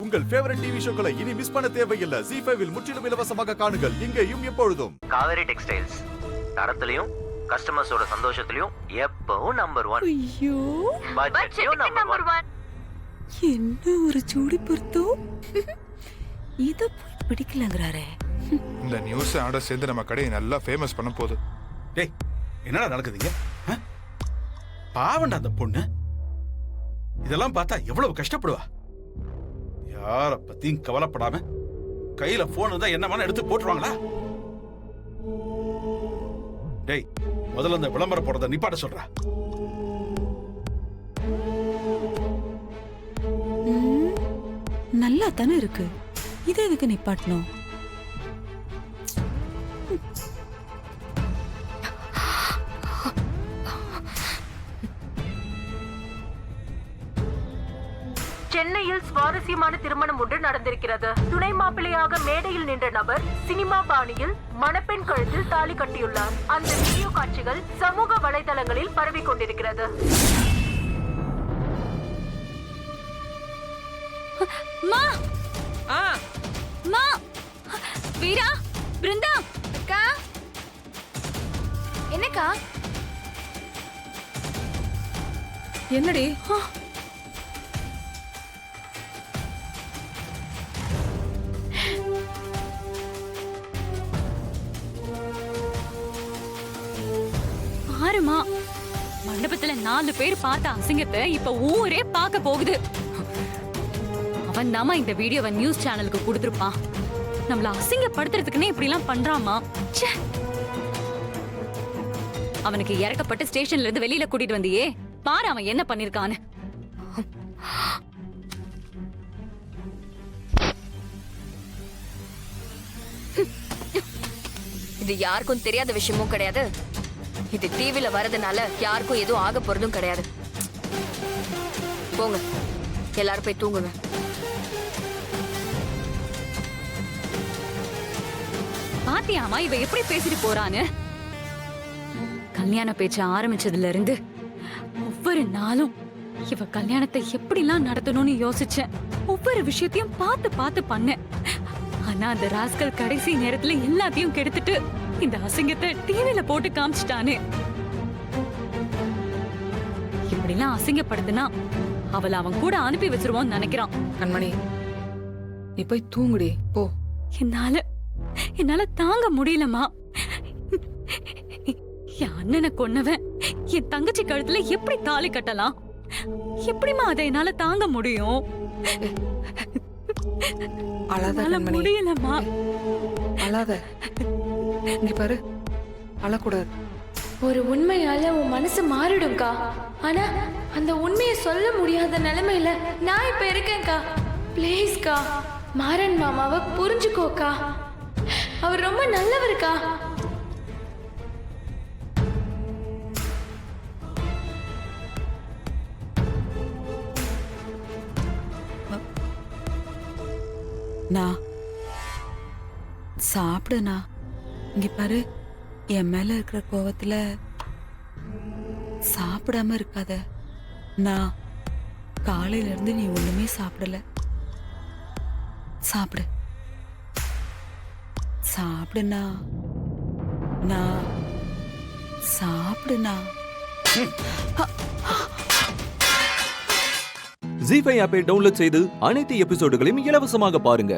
உங்கள் favourite TV ஷோக்களை இனி miss பண்ண தேவையில்லை. ZEE5 இல் முற்றிலும் இலவசமாக காணுங்கள், இங்கேயும் எப்பொழுதும். காவேரி டெக்ஸ்டைல்ஸ் தரத்திலையும் கஸ்டமர்ஸோட சந்தோஷத்திலையும் எப்பவும் நம்பர் 1. ஐயோ, பட்ஜெட்லயும் நம்பர் 1. என்ன ஒரு ஜோடி பொருத்தம். இத போய் பிடிக்கலங்கறாரே. இந்த நியூஸ் ஆட சேர்ந்து நம்ம கடையை நல்லா ஃபேமஸ் பண்ண போகுது. டேய், என்னடா நடக்குதுங்க? பாவண்டா அந்த பொண்ணு. இதெல்லாம் பார்த்தா எவ்வளவு கஷ்டப்படுவா. யார பத்தியும் கவலைப்படாம கையில போன் இருந்தா என்னமான எடுத்து போட்டுருவாங்களா? டேய், முதல்ல இந்த விளம்பரம் போடுறத நிப்பாட்ட சொல்றா. நல்லா தானே இருக்கு, இது எதுக்கு நிப்பாட்டணும்? சென்னையில் சுவாரஸ்யமான திருமணம் ஒன்று நடந்திருக்கிறது. துணை மாப்பிள்ளையாக மேடையில் நின்ற நபர் சினிமா பாணியில் மணப்பெண் கழுத்தில் தாலி கட்டியுள்ளார். அந்த வீடியோ காட்சிகள் சமூக வலைதளங்களில் பரவி கொண்டிருக்கிறது. மா மா வீரா, பிருந்தா அக்கா, என்னக்கா? என்னடி? ஆறுமா மண்டபத்துல 4 பேர் பார்த்த அசிங்கத்தை இப்ப ஊரே பார்க்க போகுது. அவன் தாமா இந்த வீடியோவை நியூஸ் சேனலுக்கு கொடுத்திருப்பான். நம்மள அசிங்கப்படுத்துறதுக்குன்னே இப்படி எல்லாம் பண்றாமா. அவனுக்கு இறக்கப்பட்டு ஸ்டேஷன்ல இருந்து வெளியில கூட்டிட்டு வந்தியே, பாரு அவன் என்ன பண்ணிருக்கான்னு. இது யாருக்கும் தெரியாத விஷயமும் கிடையாது. இது டிவில வரதுனால யாருக்கும் எதுவும் ஆக போறதும் கிடையாது. போங்க, எல்லாரும் போய் தூங்குங்க. பாத்தியாமா இவ எப்படி பேசிட்டு போறான்னு? கல்யாண பேச்ச ஆரம்பிச்சதுல இருந்து ஒவ்வொரு நாளும் இவ கல்யாணத்தை எப்படிலாம் நடத்தணும்னு யோசிச்சேன். ஒவ்வொரு விஷயத்தையும் பார்த்து பார்த்து பண்ணேன். ஆனா அந்த ராஸ்கல் கடைசி நேரத்துல எல்லாத்தையும் கெடுத்துட்டு இந்த அசிங்கத்தை டிவில போட்டு காமிச்சிட்டானே. இப்படிலாம் அசிங்கப்படுத்தினா அவளை அவன் கூட அனுப்பி வச்சிருவான்னு நினைக்கிறான். கண்மணி, நீ போய் தூங்குடி போ. என்னால தாங்க முடியலமா. என் அண்ணனை கொன்னவன் என் தங்கச்சி கழுத்துல எப்படி தாலி கட்டலாம்? எப்படிமா அதை என்னால தாங்க முடியும்? அழாத முடியலமா. அழாத. இங்க பாரு, அழக்கூடாது. ஒரு உண்மையால உன் மனசு மாறிடும்க்கா. ஆனா அந்த உண்மையை சொல்ல முடியாத நிலைமையில நான் இப்ப இருக்கேன்க்கா. பிளீஸ்க்கா, மாறன் மாமாவை புரிஞ்சுக்கோக்கா. அவர் ரொம்ப நல்லவருக்கா. நான் சாப்பிடுனா, இங்க பாரு, என் மேல இருக்கிற கோவத்துல சாப்பிடாம இருக்காத. நான் காலையில இருந்து நீ ஒண்ணுமே சாப்பிடல. சாப்பிடு சாப்பிடுனா, நான் சாப்பிடுனா. ZEE5 ஆப்பை டவுன்லோட் செய்து அனைத்து எபிசோடுகளையும் இலவசமாக பாருங்க.